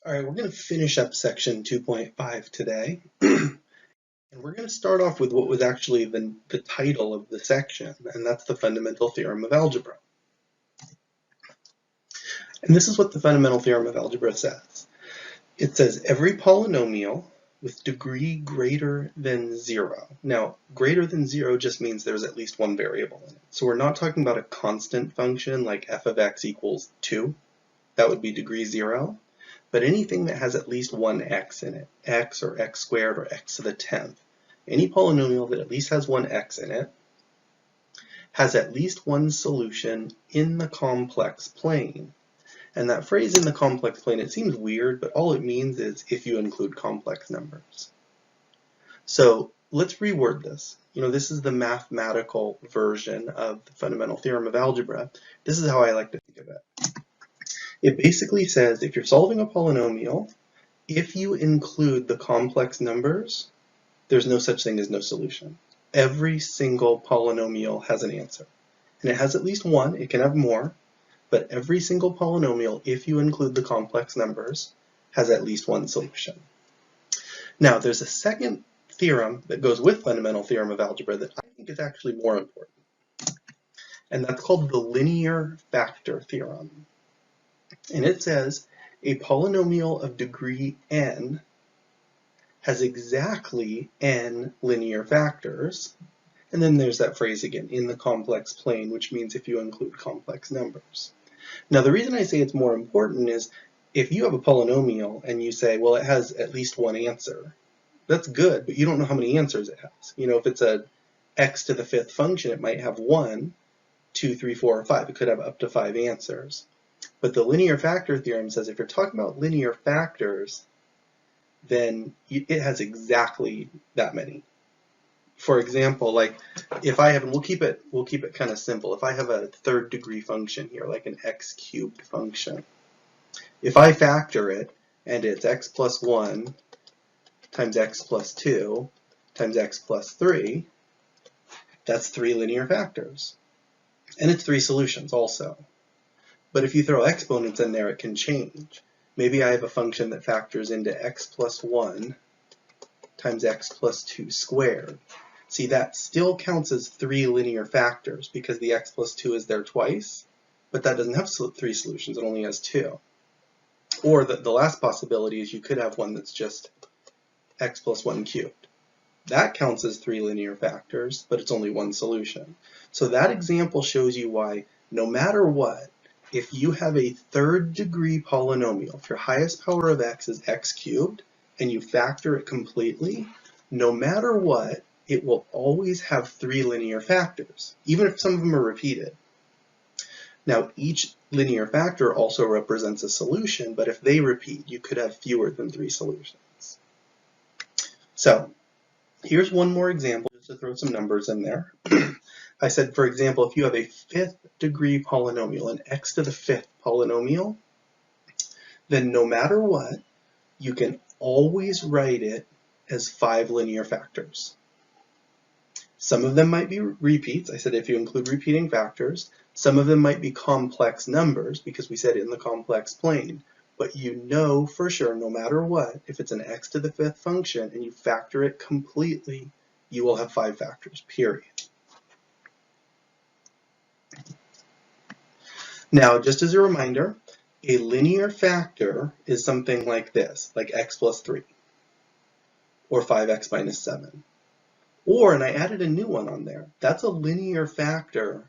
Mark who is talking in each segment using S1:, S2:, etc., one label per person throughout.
S1: All right, we're going to finish up section 2.5 today. And we're going to start off with what was actually the title of the section, and that's the fundamental theorem of algebra. And this is what the fundamental theorem of algebra says. It says every polynomial with degree greater than 0. Now, greater than 0 just means there's at least one variable in it. So we're not talking about a constant function like f of x equals 2. That would be degree 0. But anything that has at least one x in it, x or x squared or x to the 10th, any polynomial that at least has one x in it has at least one solution in the complex plane. And that phrase in the complex plane, it seems weird, but all it means is if you include complex numbers. So let's reword this. This is the mathematical version of the fundamental theorem of algebra. This is how I like to think of it. It basically says if you're solving a polynomial, if you include the complex numbers, there's no such thing as no solution. Every single polynomial has an answer. And it has at least one, it can have more, but every single polynomial, if you include the complex numbers, has at least one solution. Now, there's a second theorem that goes with fundamental theorem of algebra that I think is actually more important. And that's called the linear factor theorem. And it says a polynomial of degree n has exactly n linear factors. And then there's that phrase again, in the complex plane, which means if you include complex numbers. Now, the reason I say it's more important is if you have a polynomial and you say, well, it has at least one answer, that's good, but you don't know how many answers it has. If it's a x to the 5th function, it might have 1, 2, 3, 4, or 5. It could have up to 5 answers. But the linear factor theorem says if you're talking about linear factors, then it has exactly that many. For example, like if I have, and we'll keep it kind of simple. If I have a 3rd degree function here, like an x cubed function, if I factor it and it's x plus 1 times x plus 2 times x plus 3, that's 3 linear factors. And it's 3 solutions also. But if you throw exponents in there, it can change. Maybe I have a function that factors into x plus 1 times x plus 2 squared. See, that still counts as 3 linear factors because the x plus 2 is there twice, but that doesn't have 3 solutions, it only has 2. Or the last possibility is you could have one that's just x plus 1 cubed. That counts as 3 linear factors, but it's only one solution. So that example shows you why no matter what, if you have a 3rd degree polynomial, if your highest power of x is x cubed, and you factor it completely, no matter what, it will always have 3 linear factors, even if some of them are repeated. Now, each linear factor also represents a solution, but if they repeat, you could have fewer than 3 solutions. So, here's one more example, just to throw some numbers in there. I said, for example, if you have a 5th degree polynomial, an x to the 5th polynomial, then no matter what, you can always write it as 5 linear factors. Some of them might be repeats. I said if you include repeating factors. Some of them might be complex numbers because we said in the complex plane. But you know for sure, no matter what, if it's an x to the 5th function and you factor it completely, you will have 5 factors, period. Now, just as a reminder, a linear factor is something like this, like x plus 3, or 5x minus 7. Or, and I added a new one on there, that's a linear factor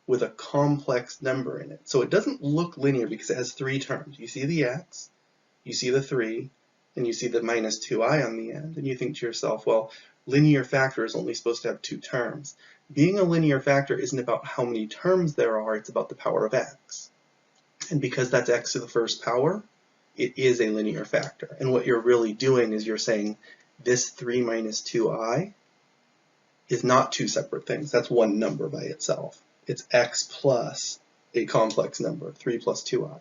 S1: with a complex number in it. So it doesn't look linear because it has 3 terms. You see the x, you see the 3, and you see the minus 2i on the end, and you think to yourself, well, linear factor is only supposed to have 2 terms. Being a linear factor isn't about how many terms there are, it's about the power of x. And because that's x to the 1st power, it is a linear factor. And what you're really doing is you're saying this 3 minus 2i is not 2 separate things. That's one number by itself. It's x plus a complex number, 3 plus 2i.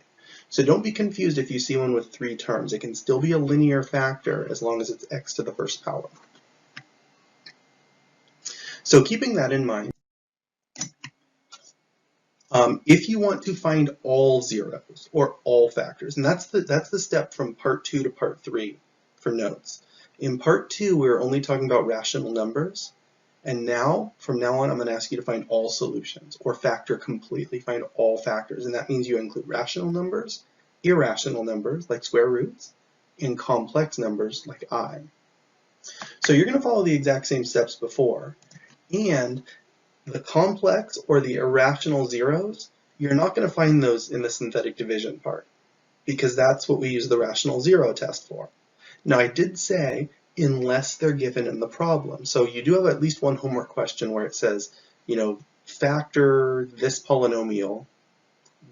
S1: So don't be confused if you see one with 3 terms. It can still be a linear factor as long as it's x to the 1st power. So keeping that in mind, If you want to find all zeros or all factors, and that's the step from part 2 to part 3 for notes. In part 2, we're only talking about rational numbers. And now, from now on, I'm going to ask you to find all solutions or factor completely, find all factors. And that means you include rational numbers, irrational numbers like square roots, and complex numbers like I. So you're going to follow the exact same steps before. And the complex or the irrational zeros, you're not going to find those in the synthetic division part because that's what we use the rational zero test for. Now, I did say unless they're given in the problem. So you do have at least one homework question where it says, you know, factor this polynomial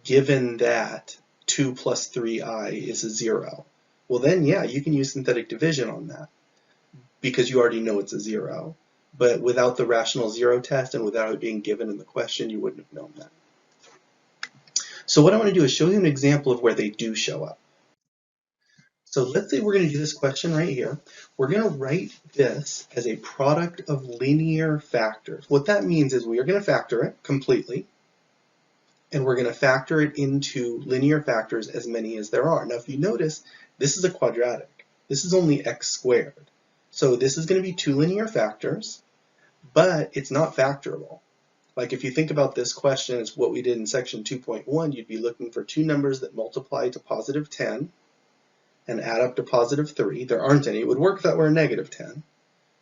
S1: given that 2 plus 3i is a 0. Well then, yeah, you can use synthetic division on that because you already know it's a 0. But without the rational zero test and without it being given in the question, you wouldn't have known that. So what I want to do is show you an example of where they do show up. So let's say we're going to do this question right here. We're going to write this as a product of linear factors. What that means is we are going to factor it completely, and we're going to factor it into linear factors as many as there are. Now, if you notice, this is a quadratic. This is only x squared. So this is going to be two linear factors, but it's not factorable. Like if you think about this question, it's what we did in section 2.1, you'd be looking for two numbers that multiply to positive 10 and add up to positive 3. There aren't any. It would work if that were a negative 10,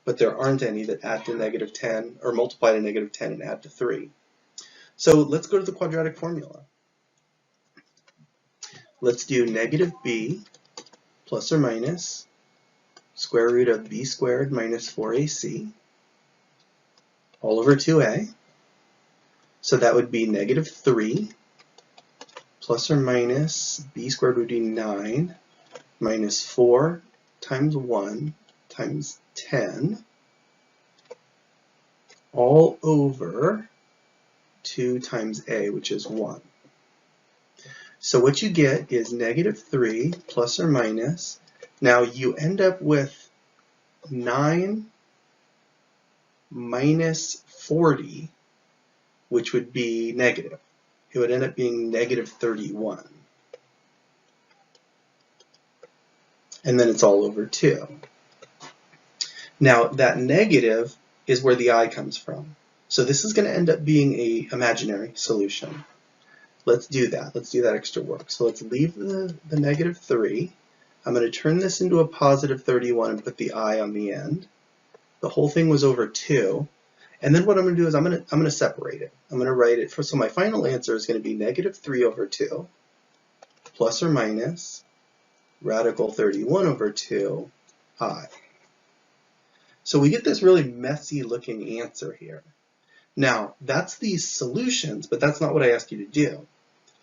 S1: but there aren't any that add to negative 10 or multiply to negative 10 and add to 3. So let's go to the quadratic formula. Let's do negative b plus or minus square root of b squared minus 4ac all over 2a. So that would be negative 3 plus or minus b squared would be 9 minus 4 times 1 times 10 all over 2 times a, which is 1. So what you get is negative 3 plus or minus. Now you end up with 9 minus 40, which would be negative. It would end up being negative 31. And then it's all over 2. Now that negative is where the I comes from. So this is going to end up being an imaginary solution. Let's do that. Let's do that extra work. So let's leave the negative 3. I'm going to turn this into a positive 31 and put the I on the end. The whole thing was over 2. And then what I'm going to do is I'm going to separate it. I'm going to write it so my final answer is going to be negative 3 over 2 plus or minus radical 31 over 2 I. So we get this really messy looking answer here. Now that's these solutions, but that's not what I asked you to do.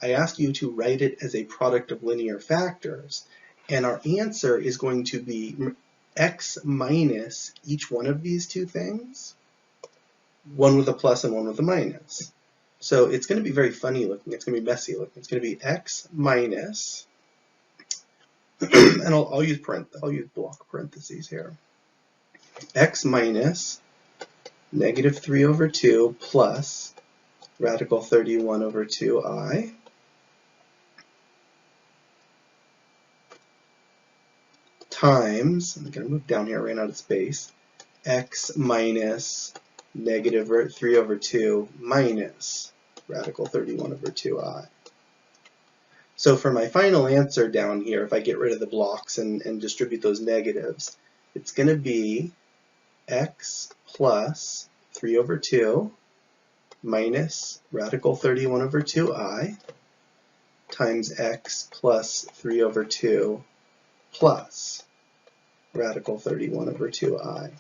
S1: I asked you to write it as a product of linear factors, and our answer is going to be x minus each one of these two things, one with a plus and one with a minus. So it's going to be very funny looking. It's going to be messy looking. It's going to be x minus, and I'll use block parentheses here. X minus negative 3 over 2 plus radical 31 over 2i times, I'm going to move down here, I ran out of space, x minus negative 3 over 2 minus radical 31 over 2i. So for my final answer down here, if I get rid of the blocks and distribute those negatives, it's going to be x plus 3 over 2 minus radical 31 over 2i times x plus 3 over 2 plus radical 31 over 2i.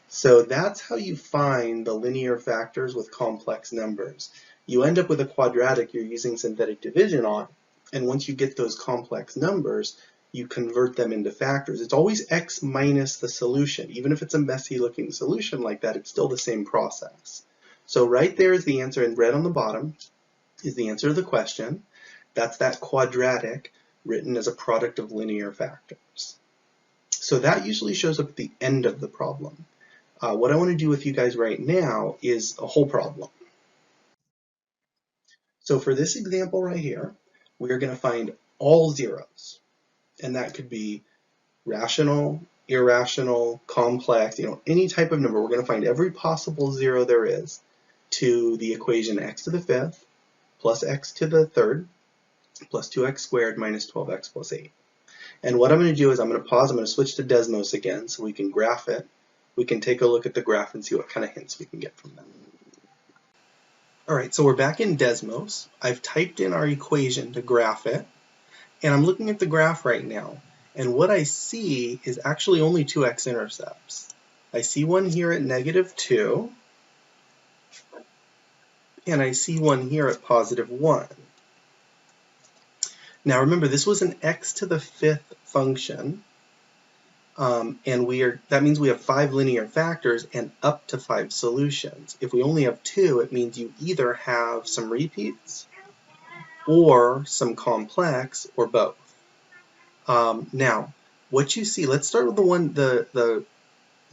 S1: So that's how you find the linear factors with complex numbers. You end up with a quadratic you're using synthetic division on, and once you get those complex numbers, you convert them into factors. It's always x minus the solution. Even if it's a messy looking solution like that, it's still the same process. So right there is the answer in red on the bottom, is the answer to the question. That's that quadratic written as a product of linear factors. So that usually shows up at the end of the problem. What I want to do with you guys right now is a whole problem. So for this example right here, we're going to find all zeros. And that could be rational, irrational, complex, any type of number. We're going to find every possible zero there is to the equation x to the fifth plus x to the third plus 2x squared minus 12x plus 8. And what I'm going to do is I'm going to pause. I'm going to switch to Desmos again so we can graph it. We can take a look at the graph and see what kind of hints we can get from that. All right, so we're back in Desmos. I've typed in our equation to graph it, and I'm looking at the graph right now. And what I see is actually only two x-intercepts. I see one here at -2, and I see one here at +1. Now remember, this was an x to the fifth function, and that means we have 5 linear factors and up to 5 solutions. If we only have 2, it means you either have some repeats or some complex or both. Now, what you see, let's start with the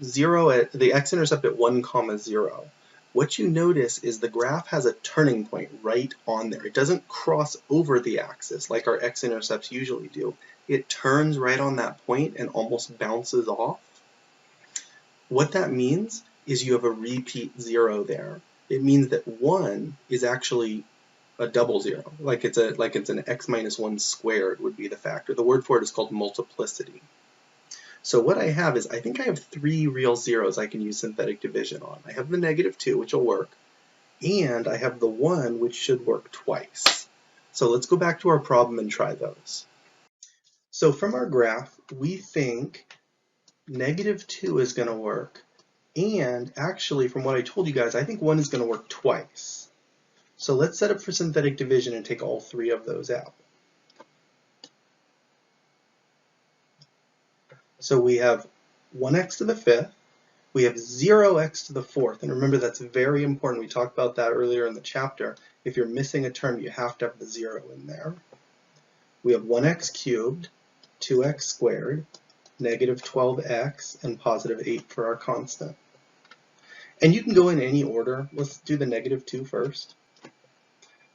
S1: zero at the x-intercept at 1, 0. What you notice is the graph has a turning point right on there. It doesn't cross over the axis like our x-intercepts usually do. It turns right on that point and almost bounces off. What that means is you have a repeat 0 there. It means that 1 is actually a double 0, like it's an x minus 1 squared would be the factor. The word for it is called multiplicity. So what I have is, I think I have 3 real zeros I can use synthetic division on. I have the -2, which will work, and I have the 1, which should work twice. So let's go back to our problem and try those. So from our graph, we think -2 is going to work, and actually from what I told you guys, I think 1 is going to work twice. So let's set up for synthetic division and take all 3 of those out. So we have 1x to the fifth, we have 0x to the fourth, and remember that's very important. We talked about that earlier in the chapter. If you're missing a term, you have to have the 0 in there. We have 1x cubed, 2x squared, -12x, and +8 for our constant. And you can go in any order. Let's do the -2 first.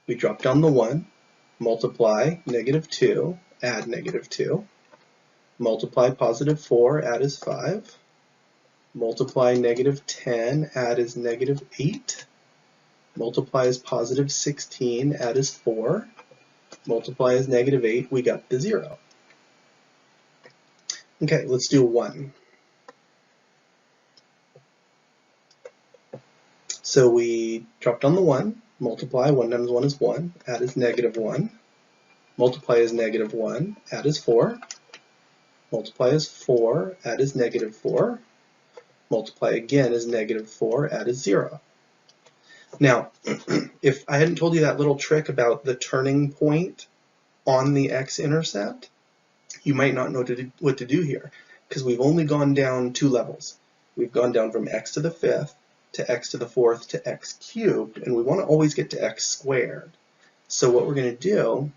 S1: We drop down the 1, multiply -2, add -2. Multiply +4, add is 5. Multiply -10, add is -8. Multiply is +16, add is 4. Multiply is -8, we got the 0. Okay, let's do 1. So we drop down the 1, multiply, 1 times 1 is 1, add is -1. Multiply is -1, add is 4. Multiply is 4, add is -4. Multiply again is -4, add is 0. Now, if I hadn't told you that little trick about the turning point on the x-intercept, you might not know what to do here, because we've only gone down 2 levels. We've gone down from x to the fifth to x to the fourth to x cubed, and we want to always get to x squared. So what we're going to do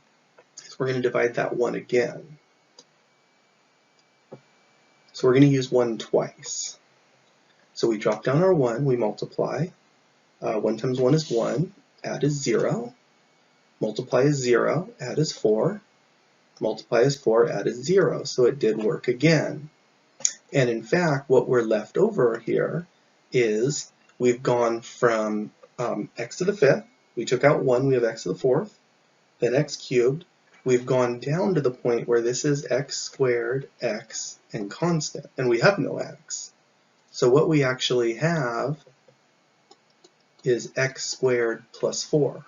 S1: is we're going to divide that 1 again. So we're going to use 1 twice. So we drop down our 1, we multiply. 1 times 1 is 1, add is 0. Multiply is 0, add is 4. Multiply is 4, add is 0. So it did work again. And in fact, what we're left over here is we've gone from x to the fifth. We took out 1, we have x to the fourth. Then x cubed. We've gone down to the point where this is x squared, x, and constant, and we have no x. So what we actually have is x squared plus 4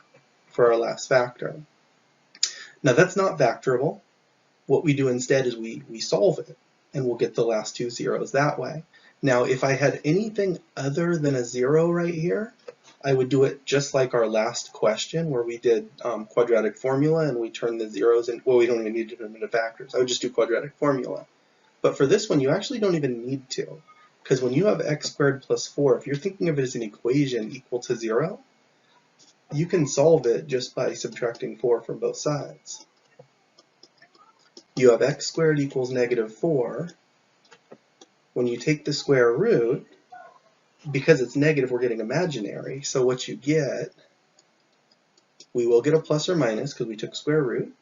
S1: for our last factor. Now that's not factorable. What we do instead is we solve it, and we'll get the last 2 zeros that way. Now if I had anything other than a 0 right here, I would do it just like our last question where we did quadratic formula and we turned the zeros in, well, we don't even need to turn them into factors. I would just do quadratic formula. But for this one, you actually don't even need to, because when you have x squared plus 4, if you're thinking of it as an equation equal to 0, you can solve it just by subtracting 4 from both sides. You have x squared equals -4. When you take the square root, because it's negative, we're getting imaginary. So what you get We will get a plus or minus because we took square root.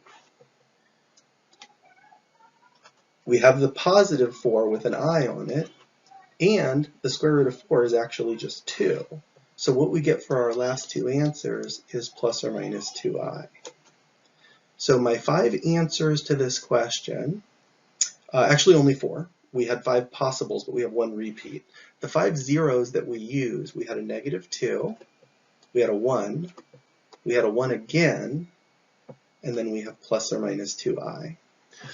S1: We have the positive 4 with an I on it, and the square root of 4 is actually just 2. So what we get for our last two answers is plus or minus 2i. So my 5 answers to this question, actually only 4. We had 5 possibles, but we have 1 repeat. The 5 zeros that we used, we had a -2, we had a 1, we had a 1 again, and then we have plus or minus 2i.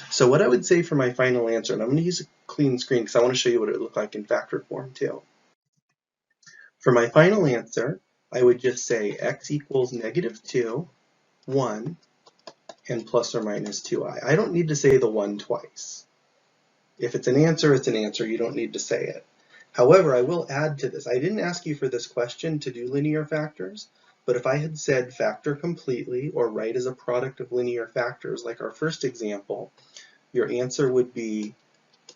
S1: So what I would say for my final answer, and I'm going to use a clean screen because I want to show you what it would look like in factored form too. For my final answer, I would just say x equals -2, 1, and plus or minus 2i. I don't need to say the 1 twice. If it's an answer, it's an answer. You don't need to say it. However, I will add to this. I didn't ask you for this question to do linear factors, but if I had said factor completely or write as a product of linear factors, like our first example, your answer would be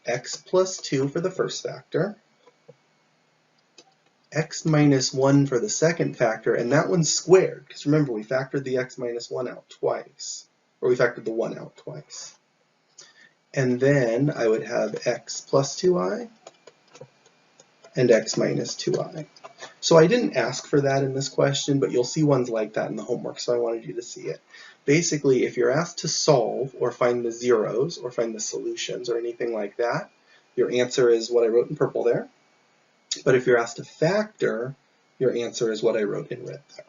S1: x plus 2 for the first factor, x minus 1 for the second factor, and that one's squared, because remember, we factored the x minus 1 out twice, or we factored the 1 out twice. And then I would have x plus 2i and x minus 2i. So I didn't ask for that in this question, but you'll see ones like that in the homework, so I wanted you to see it. Basically, if you're asked to solve or find the zeros or find the solutions or anything like that, your answer is what I wrote in purple there. But if you're asked to factor, your answer is what I wrote in red there.